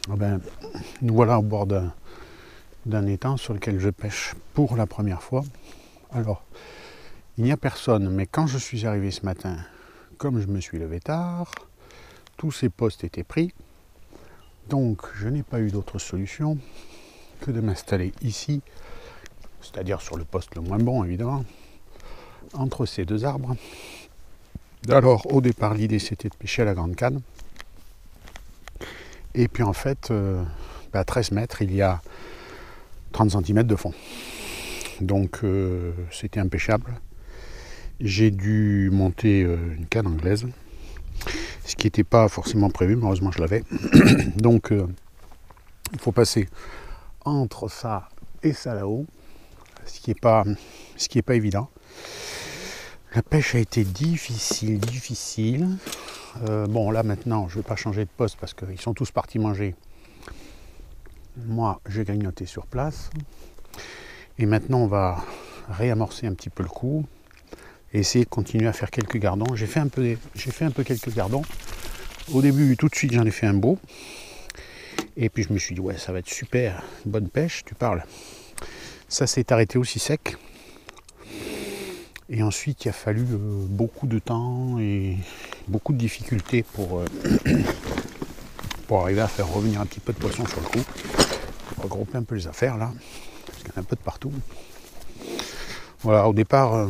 Ah ben, nous voilà au bord d'un étang sur lequel je pêche pour la première fois. Alors, il n'y a personne, mais quand je suis arrivé ce matin, comme je me suis levé tard, tous ces postes étaient pris. Donc, je n'ai pas eu d'autre solution que de m'installer ici, c'est-à-dire sur le poste le moins bon, évidemment, entre ces deux arbres. Alors, au départ, l'idée, c'était de pêcher à la grande canne. Et puis, en fait, à 13 mètres, il y a 30 cm de fond. Donc, c'était impêchable. J'ai dû monter une canne anglaise, ce qui n'était pas forcément prévu, mais heureusement je l'avais. Donc il faut passer entre ça et ça là-haut, ce qui n'est pas évident. La pêche a été difficile. Bon là maintenant je ne vais pas changer de poste parce qu'ils sont tous partis manger. Moi j'ai grignoté sur place. Et maintenant on va réamorcer un petit peu le coup. Et essayer de continuer à faire quelques gardons. J'ai fait un peu quelques gardons. Au début, tout de suite, j'en ai fait un beau. Et puis je me suis dit, ouais, ça va être super, bonne pêche, tu parles. Ça s'est arrêté aussi sec. Et ensuite, il a fallu beaucoup de temps et beaucoup de difficultés pour arriver à faire revenir un petit peu de poisson sur le coup. Regrouper un peu les affaires là, parce qu'il y en a un peu de partout. Voilà, au départ,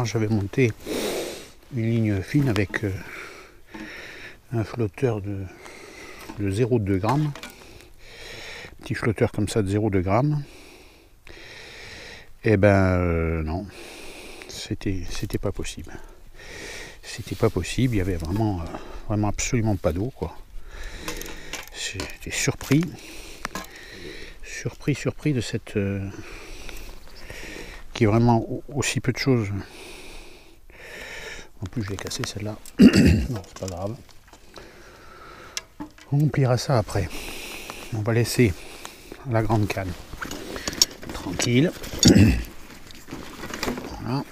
j'avais monté une ligne fine avec un flotteur de 0,2 g. Petit flotteur comme ça de 0,2 g. Et ben non, c'était pas possible. C'était pas possible, il y avait vraiment absolument pas d'eau quoi. J'étais surpris de cette qui est vraiment aussi peu de choses. En plus je l'ai cassé celle-là. Non, c'est pas grave. On pliera ça après. On va laisser la grande canne tranquille. Voilà.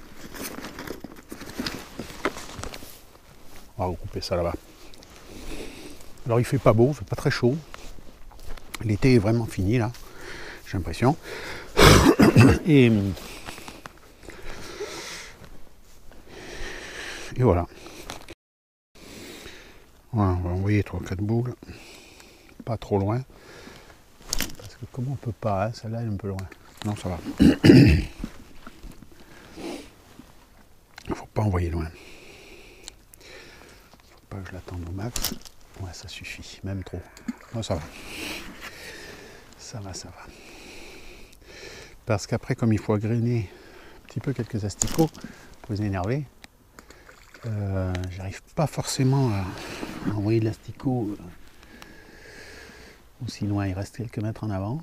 On va recouper ça là-bas. Alors il fait pas beau, il fait pas très chaud. L'été est vraiment fini là, j'ai l'impression. Et voilà. Voilà, on va envoyer 3-4 boules. Pas trop loin. Parce que comme on peut pas, hein, celle-là elle est un peu loin. Non, ça va. Il faut pas envoyer loin. Faut pas que je l'attende au max. Ouais, ça suffit, même trop. Non, ça va. Ça va. Parce qu'après, comme il faut agréner un petit peu quelques asticots pour les énerver, j'arrive pas forcément à envoyer de l'asticot aussi loin. Il reste quelques mètres en avant.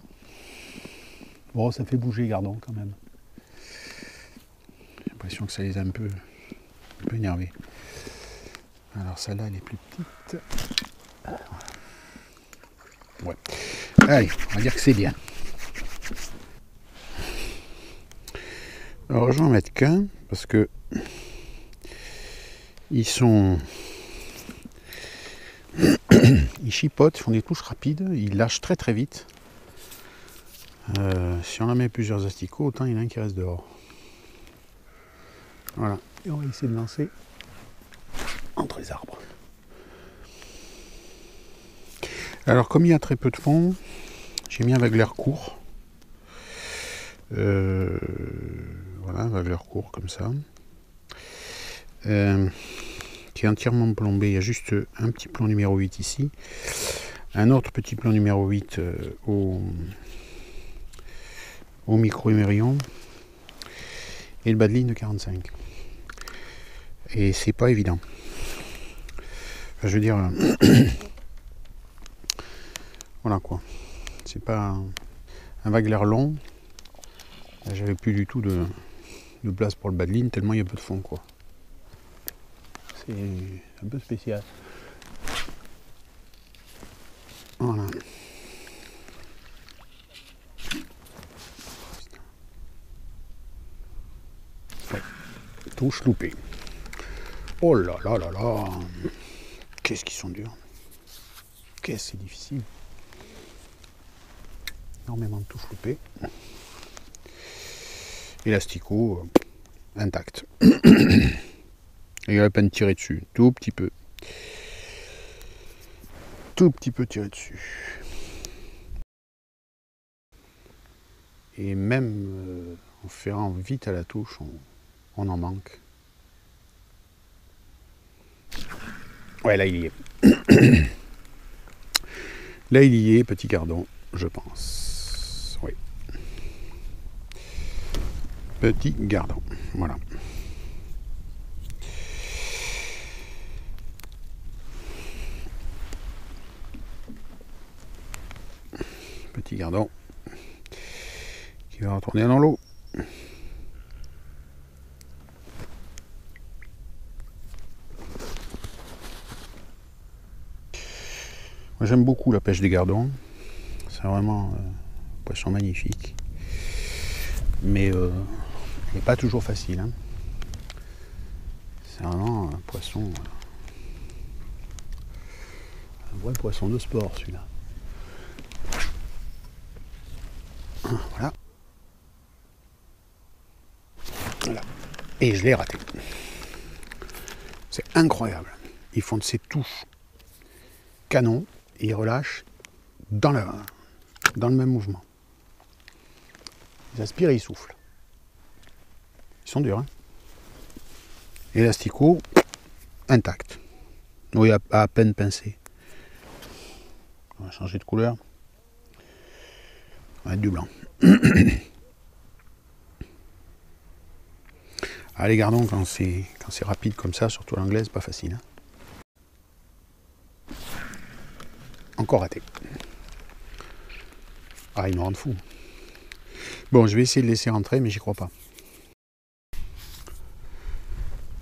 Bon, ça fait bouger Gardon quand même. J'ai l'impression que ça les a un peu énervés. Alors celle-là, elle est plus petite. Ouais. Allez, on va dire que c'est bien. Alors je vais en mettre qu'un parce que ils chipotent, ils font des touches rapides, ils lâchent très vite. Si on en met plusieurs asticots, autant il y en a un qui reste dehors. Voilà. Et on va essayer de lancer entre les arbres. Alors comme il y a très peu de fond, j'ai mis un wagler court. Voilà, un wagler court comme ça. Qui est entièrement plombé. Il y a juste un petit plomb numéro 8 ici. Un autre petit plomb numéro 8 au micro-émerion. Et le bas de ligne de 45. Et c'est pas évident. Enfin, je veux dire... voilà quoi. C'est pas un wagler long. J'avais plus du tout de place pour le bas de ligne tellement il y a peu de fond quoi. C'est un peu spécial. Voilà. Ouais. Touche loupée. Oh là là là là. Qu'est-ce qu'ils sont durs. Qu'est-ce que c'est difficile. Énormément de touches loupées. Élasticot intact. Il a à peine tiré dessus, tout petit peu. Tout petit peu tiré dessus. Et même en ferrant vite à la touche, on en manque. Ouais, là il y est. Là il y est, petit gardon, je pense. Oui. Petit gardon, voilà. Petit gardon qui va retourner dans l'eau. Moi j'aime beaucoup la pêche des gardons. C'est vraiment un poisson magnifique. Mais il n'est pas toujours facile. Hein. C'est vraiment un poisson. Un vrai poisson de sport celui-là. Voilà. Voilà. Et je l'ai raté. C'est incroyable. Ils font de ces touches canon et ils relâchent dans le même mouvement. Ils aspirent et ils soufflent. Ils sont durs. Hein. Élasticot intact. Oui, à peine pincé. On va changer de couleur. On va mettre du blanc. Ah, les gardons, quand c'est rapide comme ça, surtout l'anglaise, pas facile. Hein. Encore raté. Ah, ils nous rendent fous. Bon, je vais essayer de laisser rentrer, mais j'y crois pas.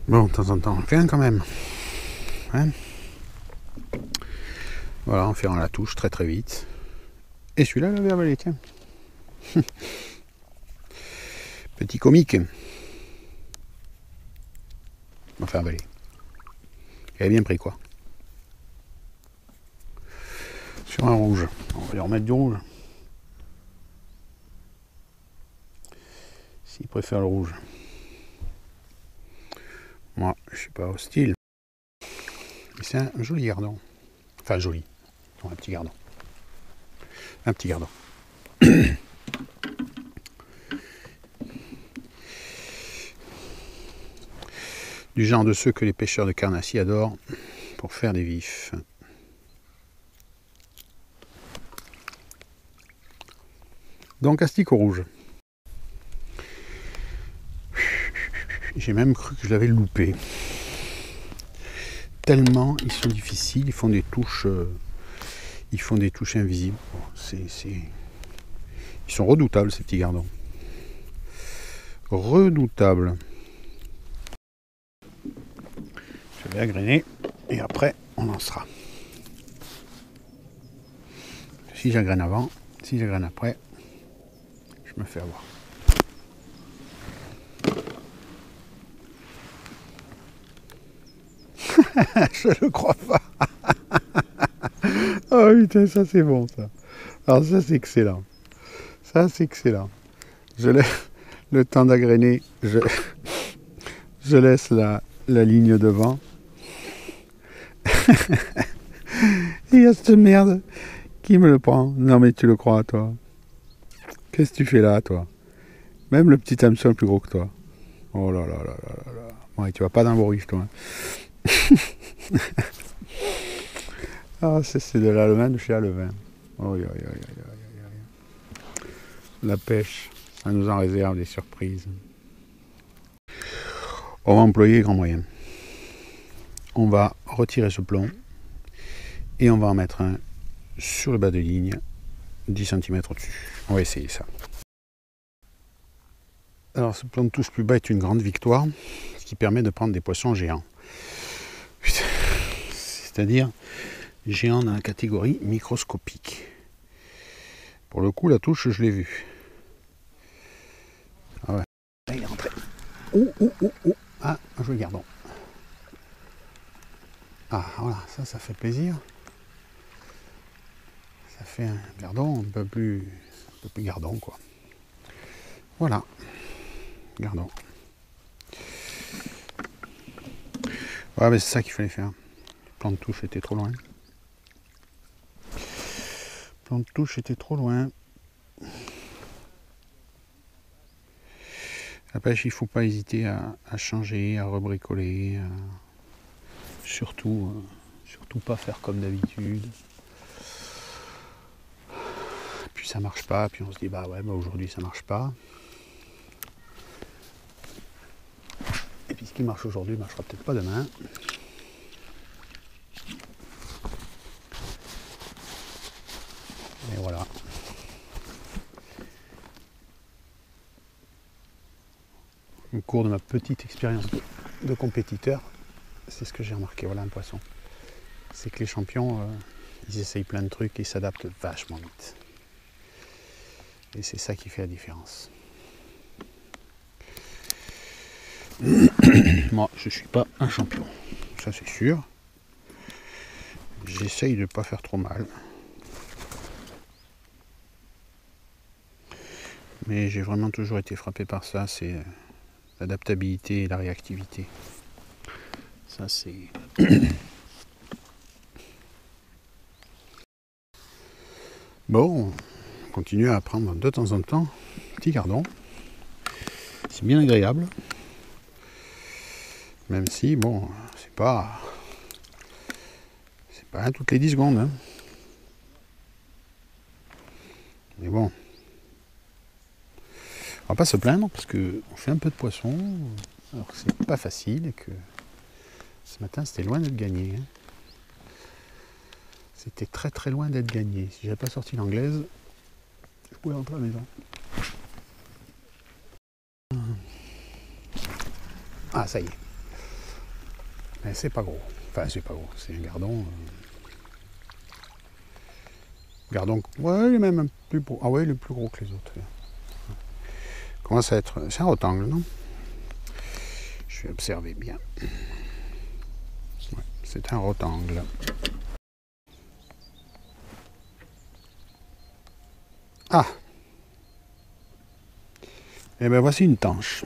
Bon, de temps en temps, on fait un quand même. Hein, voilà, en ferrant la touche très très vite. Et celui-là, la vervelet, tiens. Petit comique. Enfin, allez. Il avait bien pris quoi. Sur un rouge. On va lui remettre du rouge. S'il préfère le rouge. Moi, je suis pas hostile. C'est un joli gardon. Enfin, joli. Non, un petit gardon. Un petit gardon. Du genre de ceux que les pêcheurs de carnassie adorent pour faire des vifs. Donc, asticot rouge. J'ai même cru que je l'avais loupé. Tellement ils sont difficiles, ils font des touches invisibles. Bon, ils sont redoutables ces petits gardons. Redoutables. Je vais agréner et après on lancera. Si j'agrène avant, si j'agrène après, je me fais avoir. Je le crois pas. Oh putain, ça c'est bon ça. Alors ça c'est excellent. Ça c'est excellent. Je laisse le temps d'agréner. Je laisse la ligne devant. Et il y a cette merde qui me le prend. Non mais tu le crois toi. Qu'est-ce que tu fais là toi? Même le petit hameçon est plus gros que toi. Oh là là là là là là. Ouais, tu vas pas dans le bruit toi. Ah, c'est de l'Allemagne de chez Allemagne. Oh, la pêche, ça nous en réserve des surprises. On va employer grand moyen. On va retirer ce plomb et on va en mettre un sur le bas de ligne, 10 cm au-dessus. On va essayer ça. Alors ce plomb de touche plus bas est une grande victoire, ce qui permet de prendre des poissons géants. C'est-à-dire géants dans la catégorie microscopique. Pour le coup, la touche, je l'ai vue. Ah ouais. Là, il est rentré. Oh. Ah, un joli gardon. Ah, voilà, ça fait plaisir. fait un gardon un peu plus gardon, quoi. Voilà, gardon. Ouais, mais c'est ça qu'il fallait faire. Plan de touche était trop loin. Plan de touche était trop loin. La pêche, il ne faut pas hésiter à changer, à rebricoler, surtout pas faire comme d'habitude. Puis ça marche pas, puis on se dit bah ouais, bah aujourd'hui ça marche pas. Et puis ce qui marche aujourd'hui ne marchera peut-être pas demain. Et voilà. Au cours de ma petite expérience de compétiteur, c'est ce que j'ai remarqué, voilà un poisson. C'est que les champions, ils essayent plein de trucs et ils s'adaptent vachement vite. Et c'est ça qui fait la différence. Moi, je ne suis pas un champion, ça c'est sûr. J'essaye de ne pas faire trop mal. Mais j'ai vraiment toujours été frappé par ça, c'est l'adaptabilité et la réactivité. Ça c'est... Bon, on continue à apprendre de temps en temps. Petit gardon. C'est bien agréable. Même si, bon, c'est pas toutes les 10 secondes. Hein. Mais bon. On va pas se plaindre parce qu'on fait un peu de poisson. Alors que c'est pas facile et que ce matin c'était loin d'être gagné. Hein. C'était très très loin d'être gagné. Si j'avais pas sorti l'anglaise, je pouvais rentrer à la maison. Ah, ça y est. Mais c'est pas gros. Enfin, c'est pas gros. C'est un gardon. Gardon. Ouais, il est même un peu plus gros. Ah ouais, il est plus gros que les autres. Commence à être. C'est un rectangle, non? Je vais observer bien. Ouais, c'est un rectangle. Ah! Et bien voici une tanche.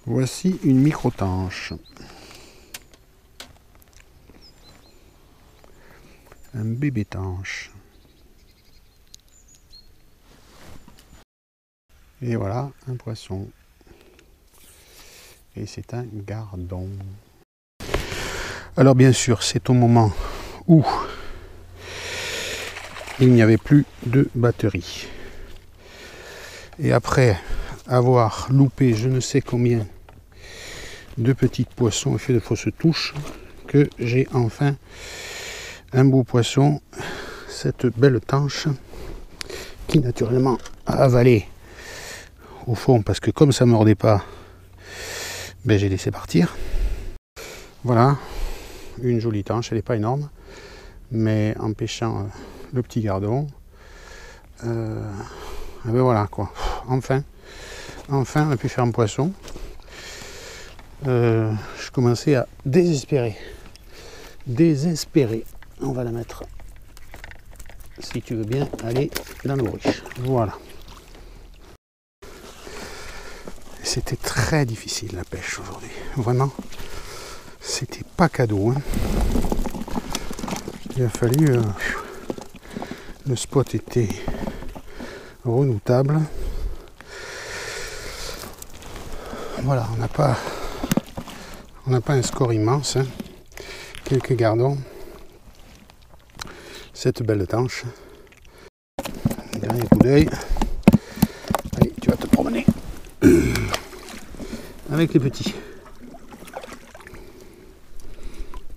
Voici une micro-tanche. Un bébé tanche. Et voilà un poisson. Et c'est un gardon. Alors bien sûr, c'est au moment où il n'y avait plus de batterie. Et après avoir loupé je ne sais combien de petits poissons et fait de fausses touches, que j'ai enfin un beau poisson, cette belle tanche, qui naturellement a avalé au fond, parce que comme ça ne mordait pas, ben j'ai laissé partir. Voilà, une jolie tanche, elle n'est pas énorme, mais en pêchant le petit gardon, ben voilà quoi, enfin on a pu faire un poisson. Je commençais à désespérer. On va la mettre, si tu veux bien, aller dans l'eau riche. Voilà. C'était très difficile la pêche aujourd'hui. Vraiment, c'était pas cadeau. Hein. Il a fallu... le spot était redoutable. Voilà, on n'a pas un score immense. Hein. Quelques gardons. Cette belle tanche. Dernier coup d'œil. Allez, tu vas te promener. Avec les petits.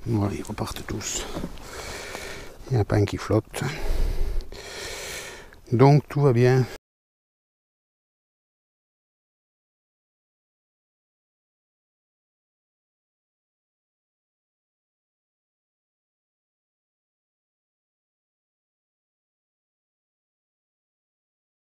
Voilà, ils repartent tous. Il n'y en a pas un qui flotte. Donc tout va bien.